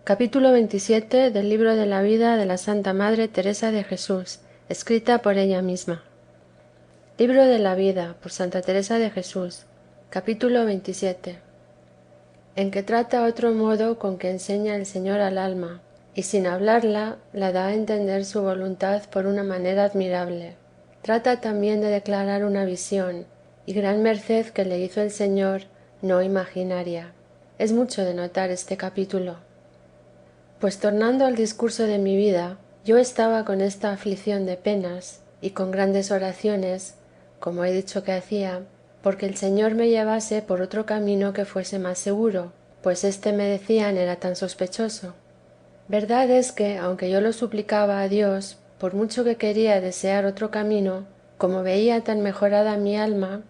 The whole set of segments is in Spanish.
Capítulo 27 del libro de la vida de la Santa Madre Teresa de Jesús, escrita por ella misma. Libro de la vida por Santa Teresa de Jesús. Capítulo 27. En que trata otro modo con que enseña el Señor al alma, y sin hablarla, la da a entender su voluntad por una manera admirable. Trata también de declarar una visión, y gran merced que le hizo el Señor, no imaginaria. Es mucho de notar este capítulo. Pues tornando al discurso de mi vida, yo estaba con esta aflicción de penas y con grandes oraciones, como he dicho que hacía, porque el Señor me llevase por otro camino que fuese más seguro, pues éste me decían era tan sospechoso. Verdad es que, aunque yo lo suplicaba a Dios, por mucho que quería desear otro camino, como veía tan mejorada mi alma,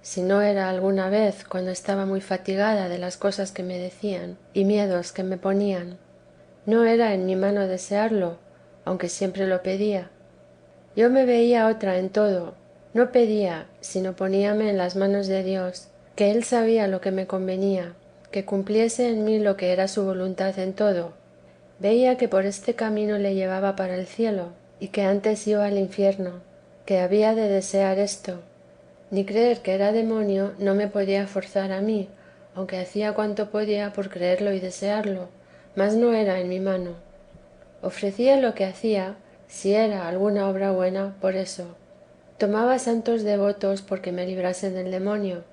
si no era alguna vez cuando estaba muy fatigada de las cosas que me decían y miedos que me ponían, no era en mi mano desearlo, aunque siempre lo pedía. Yo me veía otra en todo, no pedía, sino poníame en las manos de Dios, que Él sabía lo que me convenía, que cumpliese en mí lo que era su voluntad en todo. Veía que por este camino le llevaba para el cielo, y que antes iba al infierno, que había de desear esto. Ni creer que era demonio no me podía forzar a mí, aunque hacía cuanto podía por creerlo y desearlo, mas no era en mi mano. Ofrecía lo que hacía, si era alguna obra buena, por eso. Tomaba santos devotos porque me librasen del demonio.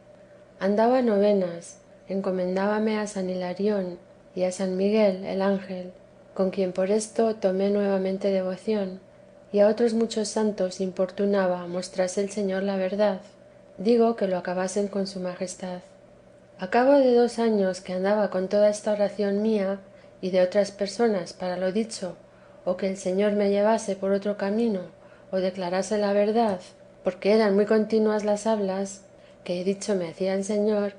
Andaba novenas, encomendábame a San Hilarión y a San Miguel el ángel, con quien por esto tomé nuevamente devoción, y a otros muchos santos importunaba mostrase el Señor la verdad, digo que lo acabasen con su majestad. A cabo de 2 años que andaba con toda esta oración mía y de otras personas para lo dicho, o que el Señor me llevase por otro camino, o declarase la verdad, porque eran muy continuas las hablas que he dicho me hacía el Señor,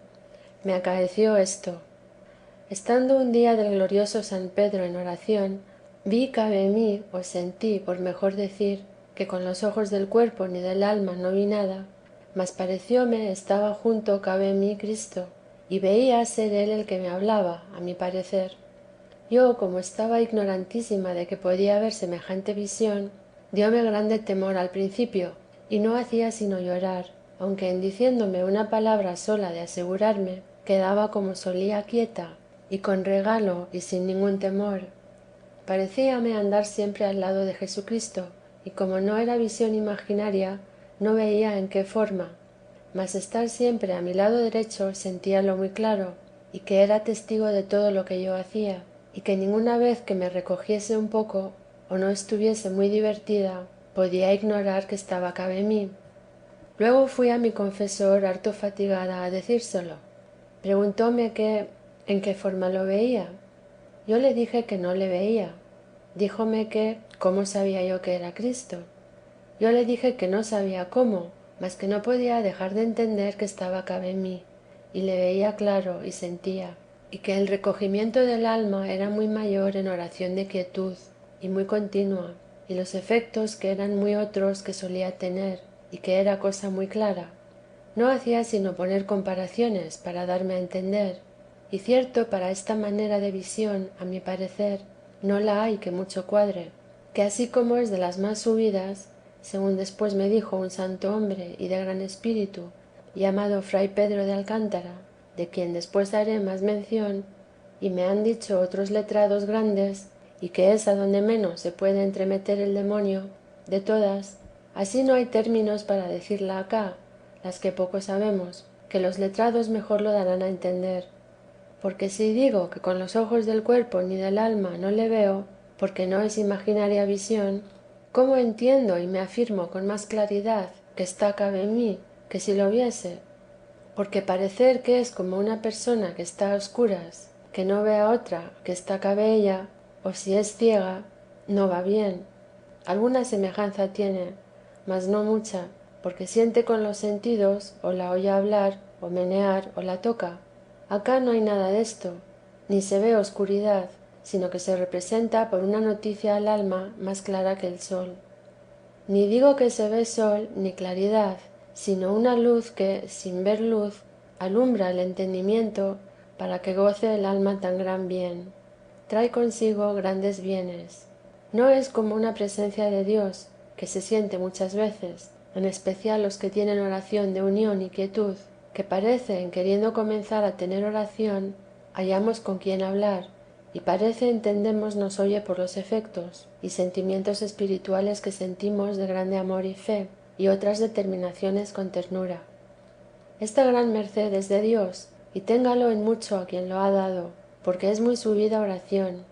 me acaeció esto. Estando un día del glorioso San Pedro en oración, vi cabe mí, o sentí, por mejor decir, que con los ojos del cuerpo ni del alma no vi nada, mas parecióme estaba junto cabe mí Cristo, y veía ser él el que me hablaba, a mi parecer. Yo, como estaba ignorantísima de que podía haber semejante visión, dióme grande temor al principio, y no hacía sino llorar, aunque en diciéndome una palabra sola de asegurarme, quedaba como solía quieta, y con regalo y sin ningún temor. Parecíame andar siempre al lado de Jesucristo, y como no era visión imaginaria, no veía en qué forma, mas estar siempre a mi lado derecho sentíalo muy claro, y que era testigo de todo lo que yo hacía, y que ninguna vez que me recogiese un poco, o no estuviese muy divertida, podía ignorar que estaba cabe mí. Luego fui a mi confesor harto fatigada a decírselo. Preguntóme en qué forma lo veía. Yo le dije que no le veía. Díjome que cómo sabía yo que era Cristo. Yo le dije que no sabía cómo, mas que no podía dejar de entender que estaba cabe en mí, y le veía claro y sentía, y que el recogimiento del alma era muy mayor en oración de quietud, y muy continua, y los efectos que eran muy otros que solía tener, y que era cosa muy clara. No hacía sino poner comparaciones para darme a entender, y cierto para esta manera de visión, a mi parecer, no la hay que mucho cuadre, que así como es de las más subidas, según después me dijo un santo hombre y de gran espíritu, llamado fray Pedro de Alcántara, de quien después haré más mención, y me han dicho otros letrados grandes, y que es a donde menos se puede entremeter el demonio, de todas, así no hay términos para decirla acá, las que poco sabemos, que los letrados mejor lo darán a entender. Porque si digo que con los ojos del cuerpo ni del alma no le veo, porque no es imaginaria visión, ¿cómo entiendo y me afirmo con más claridad que está cabe en mí, que si lo viese? Porque parecer que es como una persona que está a oscuras, que no ve a otra que está cabe ella, o si es ciega, no va bien. Alguna semejanza tiene, mas no mucha, porque siente con los sentidos, o la oye hablar, o menear, o la toca. Acá no hay nada de esto, ni se ve oscuridad, sino que se representa por una noticia al alma más clara que el sol. Ni digo que se ve sol ni claridad, sino una luz que, sin ver luz, alumbra el entendimiento para que goce el alma tan gran bien. trae consigo grandes bienes. No es como una presencia de Dios que se siente muchas veces, en especial los que tienen oración de unión y quietud, que parece en queriendo comenzar a tener oración, hallamos con quién hablar, y parece entendemos nos oye por los efectos y sentimientos espirituales que sentimos de grande amor y fe, y otras determinaciones con ternura. Esta gran merced es de Dios, y téngalo en mucho a quien lo ha dado, porque es muy subida oración.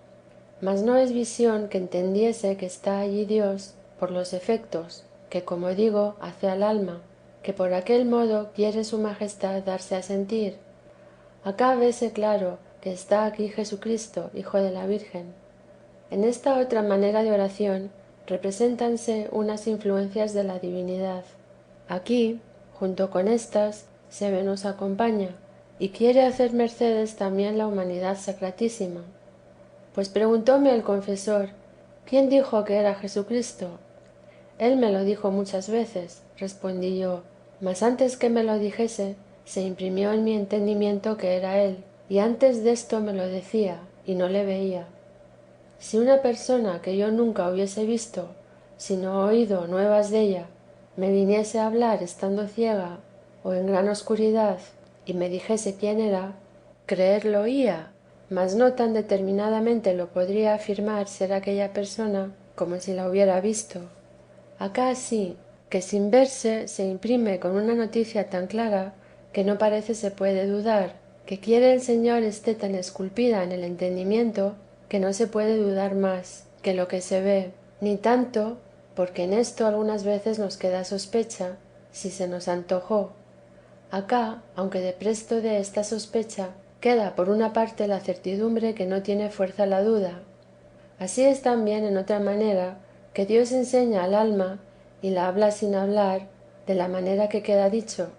Mas no es visión que entendiese que está allí Dios por los efectos que, como digo, hace al alma, que por aquel modo quiere su majestad darse a sentir. Acá vese claro que está aquí Jesucristo, Hijo de la Virgen. En esta otra manera de oración represéntanse unas influencias de la divinidad. Aquí, junto con estas, se nos acompaña y quiere hacer mercedes también la humanidad sacratísima. Pues preguntóme el confesor, ¿quién dijo que era Jesucristo? Él me lo dijo muchas veces, respondí yo, mas antes que me lo dijese, se imprimió en mi entendimiento que era Él, y antes desto me lo decía, y no le veía. Si una persona que yo nunca hubiese visto, sino oído nuevas della, me viniese a hablar estando ciega o en gran oscuridad, y me dijese quién era, creerlo oía, mas no tan determinadamente lo podría afirmar ser aquella persona como si la hubiera visto. Acá sí, que sin verse se imprime con una noticia tan clara que no parece se puede dudar, que quiere el Señor esté tan esculpida en el entendimiento que no se puede dudar más que lo que se ve, ni tanto, porque en esto algunas veces nos queda sospecha, si se nos antojó. Acá, aunque de presto de esta sospecha, queda por una parte la certidumbre que no tiene fuerza la duda. Así es también en otra manera que Dios enseña al alma y la habla sin hablar, de la manera que queda dicho.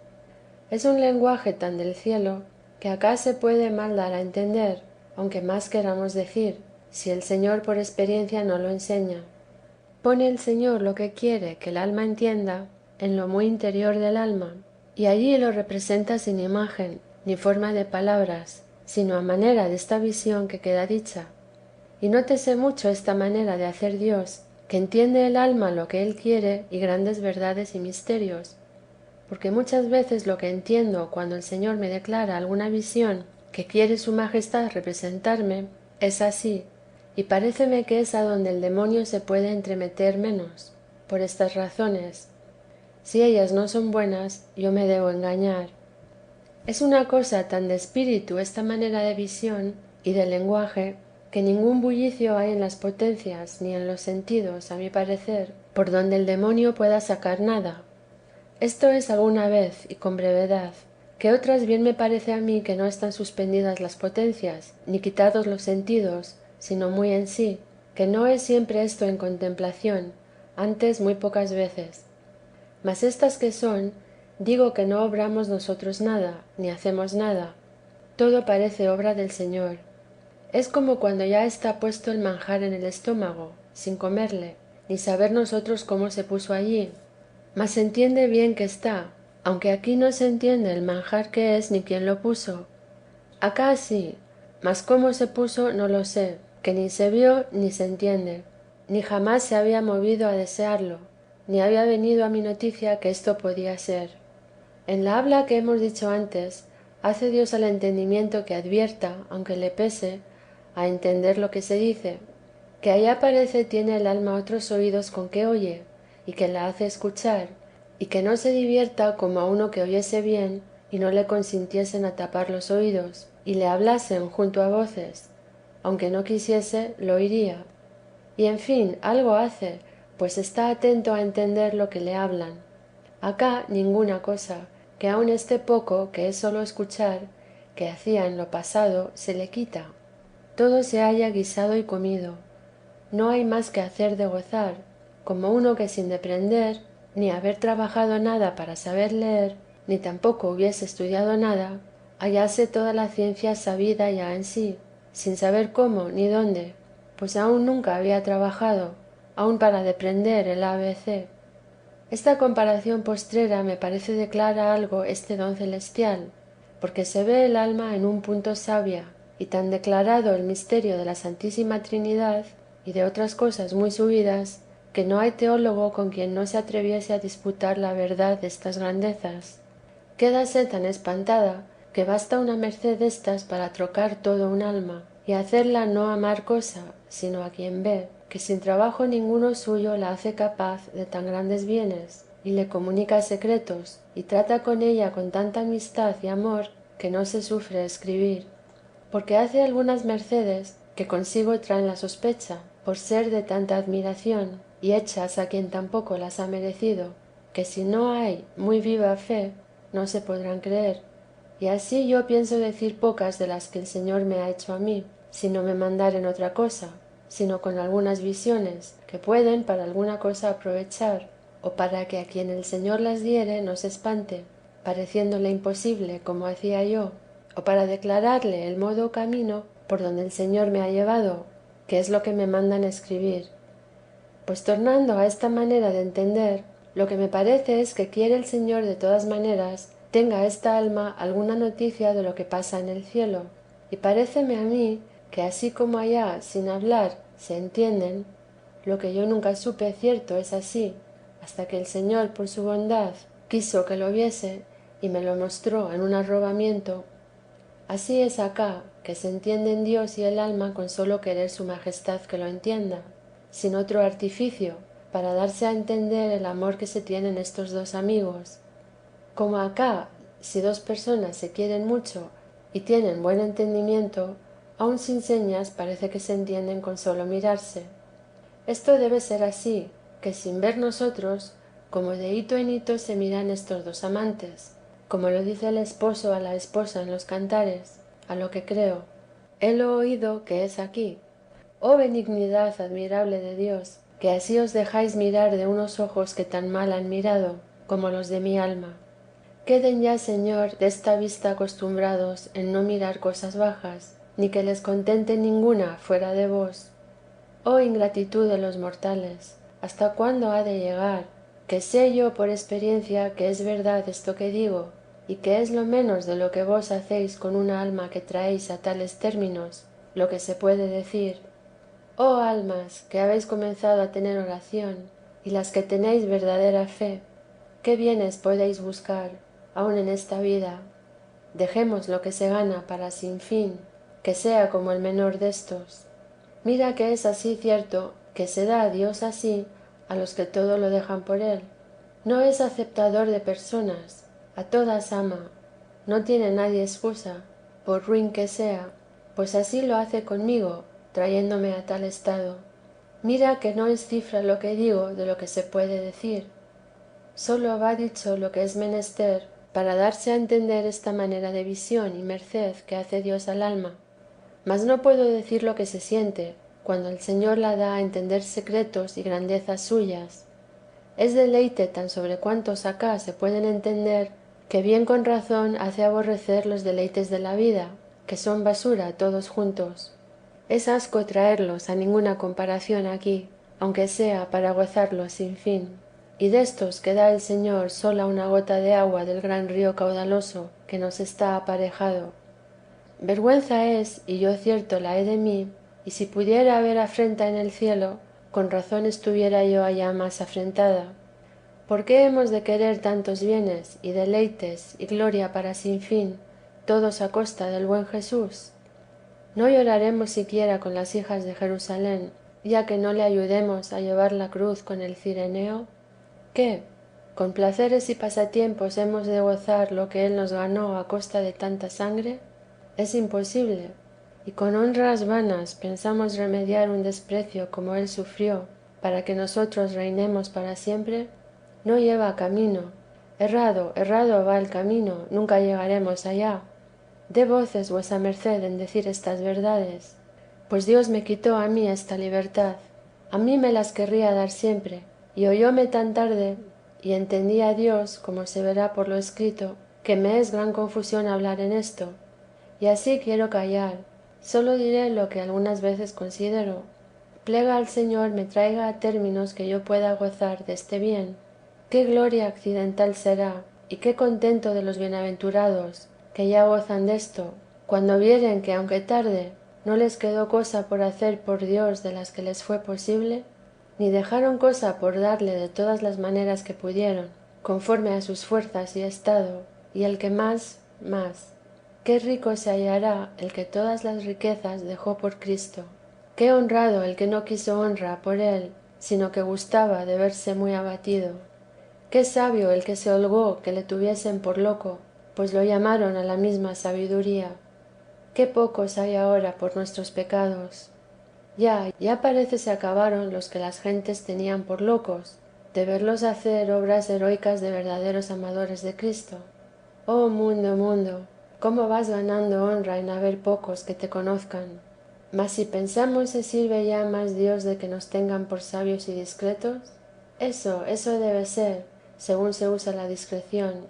Es un lenguaje tan del cielo que acá se puede mal dar a entender, aunque más queramos decir, si el Señor por experiencia no lo enseña. Pone el Señor lo que quiere que el alma entienda en lo muy interior del alma, y allí lo representa sin imagen ni forma de palabras, sino a manera de esta visión que queda dicha. Y nótese mucho esta manera de hacer Dios, que entiende el alma lo que Él quiere y grandes verdades y misterios, porque muchas veces lo que entiendo cuando el Señor me declara alguna visión que quiere su majestad representarme, es así, y paréceme que es a donde el demonio se puede entremeter menos, por estas razones. Si ellas no son buenas, yo me debo engañar. Es una cosa tan de espíritu esta manera de visión y de lenguaje, que ningún bullicio hay en las potencias ni en los sentidos, a mi parecer, por donde el demonio pueda sacar nada. Esto es alguna vez y con brevedad, que otras bien me parece a mí que no están suspendidas las potencias, ni quitados los sentidos, sino muy en sí, que no es siempre esto en contemplación, antes muy pocas veces. Mas estas que son, digo que no obramos nosotros nada, ni hacemos nada. Todo parece obra del Señor. Es como cuando ya está puesto el manjar en el estómago, sin comerle, ni saber nosotros cómo se puso allí. Mas se entiende bien que está, aunque aquí no se entiende el manjar que es ni quién lo puso. Acá sí, mas cómo se puso no lo sé, que ni se vio ni se entiende, ni jamás se había movido a desearlo, ni había venido a mi noticia que esto podía ser. En la habla que hemos dicho antes, hace Dios al entendimiento que advierta, aunque le pese, a entender lo que se dice, que allá parece tiene el alma otros oídos con que oye, y que la hace escuchar, y que no se divierta como a uno que oyese bien y no le consintiesen a tapar los oídos, y le hablasen junto a voces, aunque no quisiese, lo oiría. Y en fin, algo hace, pues está atento a entender lo que le hablan. Acá ninguna cosa, que aun este poco, que es sólo escuchar, que hacía en lo pasado, se le quita. Todo se halla guisado y comido. No hay más que hacer de gozar, como uno que sin deprender, ni haber trabajado nada para saber leer, ni tampoco hubiese estudiado nada, hallase toda la ciencia sabida ya en sí, sin saber cómo ni dónde, pues aún nunca había trabajado, aun para deprender el ABC. Esta comparación postrera me parece declara algo este don celestial, porque se ve el alma en un punto sabia, y tan declarado el misterio de la Santísima Trinidad y de otras cosas muy subidas, que no hay teólogo con quien no se atreviese a disputar la verdad de estas grandezas. Quédase tan espantada que basta una merced destas para trocar todo un alma y hacerla no amar cosa, sino a quien ve, que sin trabajo ninguno suyo la hace capaz de tan grandes bienes, y le comunica secretos, y trata con ella con tanta amistad y amor que no se sufre escribir, porque hace algunas mercedes que consigo traen la sospecha, por ser de tanta admiración, y hechas a quien tampoco las ha merecido, que si no hay muy viva fe, no se podrán creer. Y así yo pienso decir pocas de las que el Señor me ha hecho a mí, si no me mandaren otra cosa, sino con algunas visiones, que pueden para alguna cosa aprovechar, o para que a quien el Señor las diere no se espante, pareciéndole imposible como hacía yo, o para declararle el modo o camino por donde el Señor me ha llevado, que es lo que me mandan escribir. Pues tornando a esta manera de entender, lo que me parece es que quiere el Señor de todas maneras tenga esta alma alguna noticia de lo que pasa en el cielo, y paréceme a mí que así como allá sin hablar se entienden, lo que yo nunca supe cierto es así, hasta que el Señor por su bondad quiso que lo viese y me lo mostró en un arrobamiento. Así es acá, que se entienden Dios y el alma con sólo querer su majestad que lo entienda, sin otro artificio, para darse a entender el amor que se tienen estos dos amigos. Como acá, si dos personas se quieren mucho y tienen buen entendimiento, aun sin señas parece que se entienden con sólo mirarse. Esto debe ser así, que sin ver nosotros, como de hito en hito se miran estos dos amantes, como lo dice el esposo a la esposa en los cantares, a lo que creo. Helo oído que es aquí. Oh benignidad admirable de Dios, que así os dejáis mirar de unos ojos que tan mal han mirado, como los de mi alma. Queden ya, Señor, desta vista acostumbrados en no mirar cosas bajas, ni que les contente ninguna fuera de vos. Oh ingratitud de los mortales, ¿hasta cuándo ha de llegar? Que sé yo por experiencia que es verdad esto que digo, y que es lo menos de lo que vos hacéis con una alma que traéis a tales términos, lo que se puede decir. Oh almas, que habéis comenzado a tener oración, y las que tenéis verdadera fe, qué bienes podéis buscar, aun en esta vida. Dejemos lo que se gana para sin fin, que sea como el menor destos. Mira que es así cierto, que se da a Dios así a los que todo lo dejan por él. No es aceptador de personas, a todas ama, no tiene nadie excusa, por ruin que sea, pues así lo hace conmigo, trayéndome a tal estado. Mira que no es cifra lo que digo de lo que se puede decir. Sólo va dicho lo que es menester para darse a entender esta manera de visión y merced que hace Dios al alma. Mas no puedo decir lo que se siente cuando el Señor la da a entender secretos y grandezas suyas. Es deleite tan sobre cuantos acá se pueden entender, que bien con razón hace aborrecer los deleites de la vida, que son basura todos juntos. Es asco traerlos a ninguna comparación aquí, aunque sea para gozarlos sin fin. Y destos que da el Señor sola una gota de agua del gran río caudaloso que nos está aparejado. Vergüenza es, y yo cierto la he de mí, y si pudiera haber afrenta en el cielo, con razón estuviera yo allá más afrentada. ¿Por qué hemos de querer tantos bienes y deleites y gloria para sin fin, todos a costa del buen Jesús? ¿No lloraremos siquiera con las hijas de Jerusalén, ya que no le ayudemos a llevar la cruz con el Cireneo? ¿Qué? ¿Con placeres y pasatiempos hemos de gozar lo que Él nos ganó a costa de tanta sangre? Es imposible. Y con honras vanas pensamos remediar un desprecio como Él sufrió, para que nosotros reinemos para siempre. No lleva camino. Errado, errado va el camino, nunca llegaremos allá. Dé voces vuesa merced en decir estas verdades, pues Dios me quitó a mí esta libertad. A mí me las querría dar siempre, y oyóme tan tarde, y entendí a Dios, como se verá por lo escrito, que me es gran confusión hablar en esto, y así quiero callar. Sólo diré lo que algunas veces considero. Plega al Señor me traiga a términos que yo pueda gozar de este bien. Qué gloria accidental será, y qué contento de los bienaventurados, que ya gozan desto, Cuando vieren que aunque tarde no les quedó cosa por hacer por Dios de las que les fue posible, ni dejaron cosa por darle de todas las maneras que pudieron, conforme a sus fuerzas y estado, y el que más, más. Qué rico se hallará el que todas las riquezas dejó por Cristo. Qué honrado el que no quiso honra por él, sino que gustaba de verse muy abatido. Qué sabio el que se holgó que le tuviesen por loco, pues lo llamaron a la misma sabiduría. Qué pocos hay ahora por nuestros pecados. Ya parece se acabaron los que las gentes tenían por locos, de verlos hacer obras heroicas de verdaderos amadores de Cristo. Oh mundo, mundo, cómo vas ganando honra en haber pocos que te conozcan. Mas si pensamos se sirve ya más Dios de que nos tengan por sabios y discretos, eso debe ser, según se usa la discreción.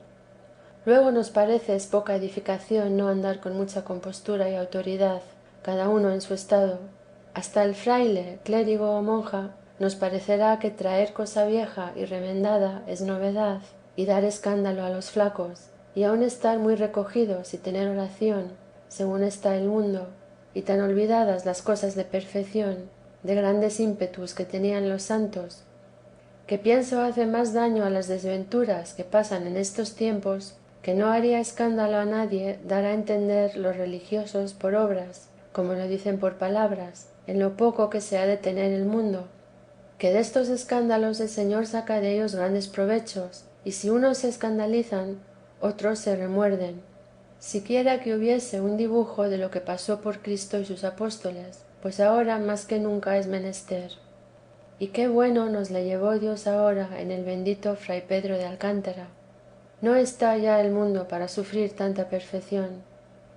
Luego nos parece es poca edificación no andar con mucha compostura y autoridad, cada uno en su estado. Hasta el fraile, clérigo o monja, nos parecerá que traer cosa vieja y remendada es novedad y dar escándalo a los flacos, y aun estar muy recogidos y tener oración, según está el mundo, y tan olvidadas las cosas de perfección, de grandes ímpetus que tenían los santos, que pienso hace más daño a las desventuras que pasan en estos tiempos, que no haría escándalo a nadie dar a entender los religiosos por obras, como lo dicen por palabras, en lo poco que se ha de tener el mundo, que de estos escándalos el Señor saca de ellos grandes provechos, y si unos se escandalizan, otros se remuerden. Siquiera que hubiese un dibujo de lo que pasó por Cristo y sus apóstoles, pues ahora más que nunca es menester. Y qué bueno nos le llevó Dios ahora en el bendito fray Pedro de Alcántara. No está ya el mundo para sufrir tanta perfección.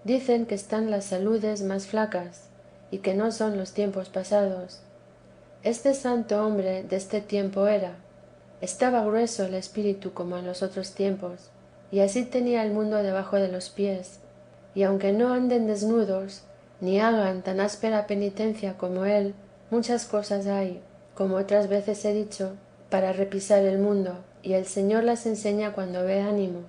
Dicen que están las saludes más flacas y que no son los tiempos pasados. Este santo hombre de este tiempo era. Estaba grueso el espíritu como en los otros tiempos, y así tenía el mundo debajo de los pies. Y aunque no anden desnudos, ni hagan tan áspera penitencia como él, muchas cosas hay, como otras veces he dicho, para repisar el mundo, y el Señor las enseña cuando ve ánimo.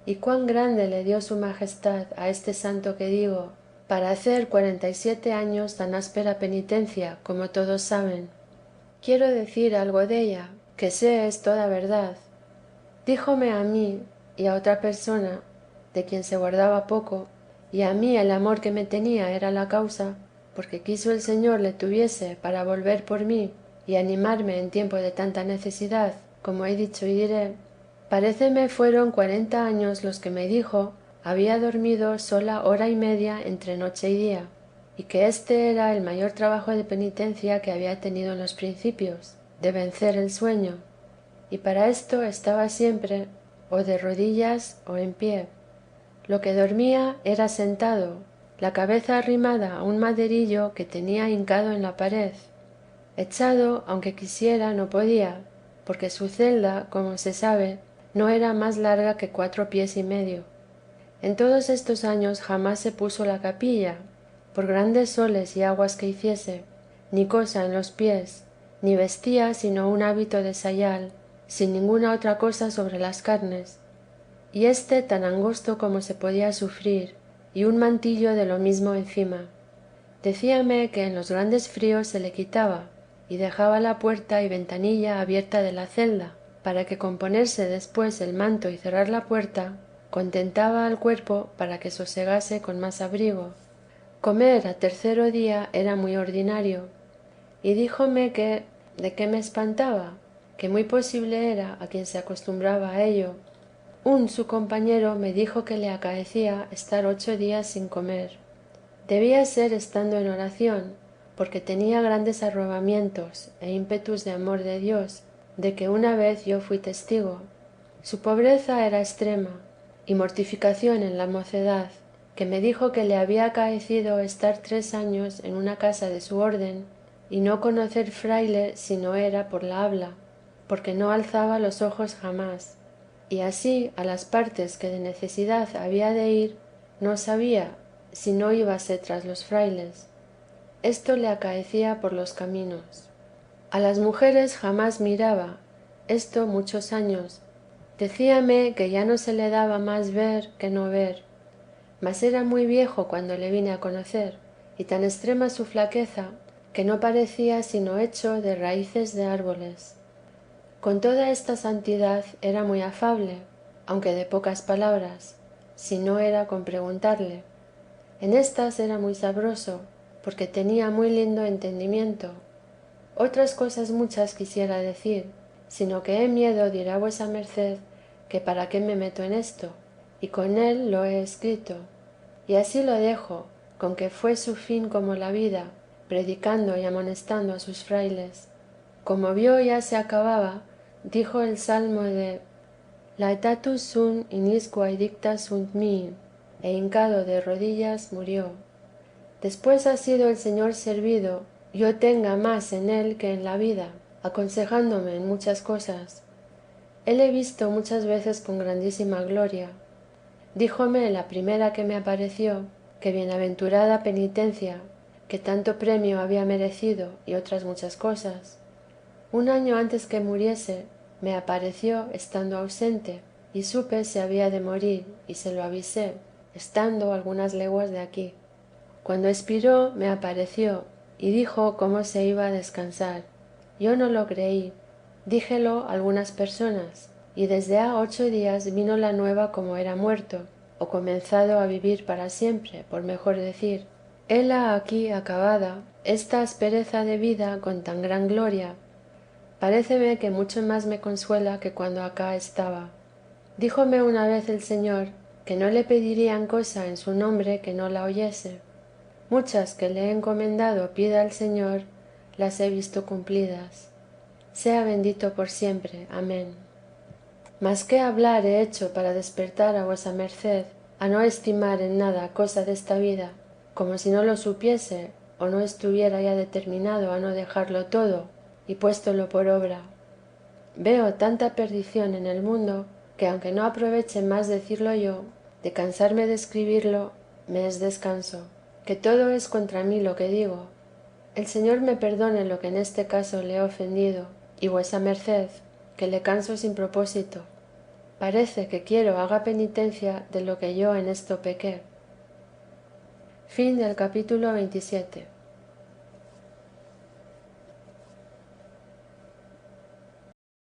Y cuán grande le dio su majestad a este santo que digo, para hacer 47 años tan áspera penitencia, como todos saben. Quiero decir algo della, que sé es toda verdad. Díjome a mí y a otra persona, de quien se guardaba poco, y a mí el amor que me tenía era la causa, porque quiso el Señor le tuviese para volver por mí y animarme en tiempo de tanta necesidad, como he dicho y diré. Paréceme fueron 40 años los que me dijo había dormido sola hora y media entre noche y día, y que este era el mayor trabajo de penitencia que había tenido en los principios, de vencer el sueño, y para esto estaba siempre o de rodillas o en pie. Lo que dormía era sentado, la cabeza arrimada a un maderillo que tenía hincado en la pared. Echado, aunque quisiera, no podía, porque su celda, como se sabe, no era más larga que 4 pies y medio. En todos estos años jamás se puso la capilla, por grandes soles y aguas que hiciese, ni cosa en los pies, ni vestía sino un hábito de sayal, sin ninguna otra cosa sobre las carnes, y éste tan angosto como se podía sufrir, y un mantillo de lo mismo encima. Decíame que en los grandes fríos se le quitaba, y dejaba la puerta y ventanilla abierta de la celda, para que con ponerse después el manto y cerrar la puerta, contentaba al cuerpo para que sosegase con más abrigo. Comer a tercero día era muy ordinario, y díjome que de qué me espantaba, que muy posible era a quien se acostumbraba a ello. Un su compañero me dijo que le acaecía estar 8 días sin comer. Debía ser estando en oración, porque tenía grandes arrobamientos e ímpetus de amor de Dios, de que una vez yo fui testigo. Su pobreza era extrema, y mortificación en la mocedad, que me dijo que le había acaecido estar 3 años en una casa de su orden, y no conocer fraile si no era por la habla, porque no alzaba los ojos jamás, y así a las partes que de necesidad había de ir, no sabía si no íbase tras los frailes. Esto le acaecía por los caminos. A las mujeres jamás miraba, esto muchos años. Decíame que ya no se le daba más ver que no ver. mas era muy viejo cuando le vine a conocer, y tan extrema su flaqueza que no parecía sino hecho de raíces de árboles. Con toda esta santidad era muy afable, aunque de pocas palabras, si no era con preguntarle. En éstas era muy sabroso, porque tenía muy lindo entendimiento. Otras cosas muchas quisiera decir, sino que he miedo dirá vuesa merced que para qué me meto en esto, y con él lo he escrito. Y así lo dejo, con que fue su fin como la vida, predicando y amonestando a sus frailes. Como vio ya se acababa, dijo el salmo de Laetatus sunt in isquae dicta sunt mihi, e hincado de rodillas murió. Después ha sido el Señor servido, yo tenga más en él que en la vida, aconsejándome en muchas cosas. Él he visto muchas veces con grandísima gloria. Díjome la primera que me apareció, que bienaventurada penitencia, que tanto premio había merecido y otras muchas cosas. Un año antes que muriese, me apareció estando ausente, y supe se había de morir, y se lo avisé, estando algunas leguas de aquí. Cuando expiró me apareció, y dijo cómo se iba a descansar. Yo no lo creí, díjelo a algunas personas, y desde ha 8 días vino la nueva como era muerto, o comenzado a vivir para siempre, por mejor decir. Hela aquí acabada, esta aspereza de vida con tan gran gloria. Paréceme que mucho más me consuela que cuando acá estaba. Díjome una vez el Señor que no le pedirían cosa en su nombre que no la oyese. Muchas que le he encomendado pida al Señor, las he visto cumplidas. Sea bendito por siempre. Amén. Mas qué hablar he hecho para despertar a vuesa merced a no estimar en nada cosa desta vida, como si no lo supiese o no estuviera ya determinado a no dejarlo todo y puéstolo por obra. Veo tanta perdición en el mundo que aunque no aproveche más decirlo yo, de cansarme de escribirlo me es descanso, que todo es contra mí lo que digo. El Señor me perdone lo que en este caso le he ofendido, y vuesa merced, que le canso sin propósito. Parece que quiero haga penitencia de lo que yo en esto pequé. Capítulo 27.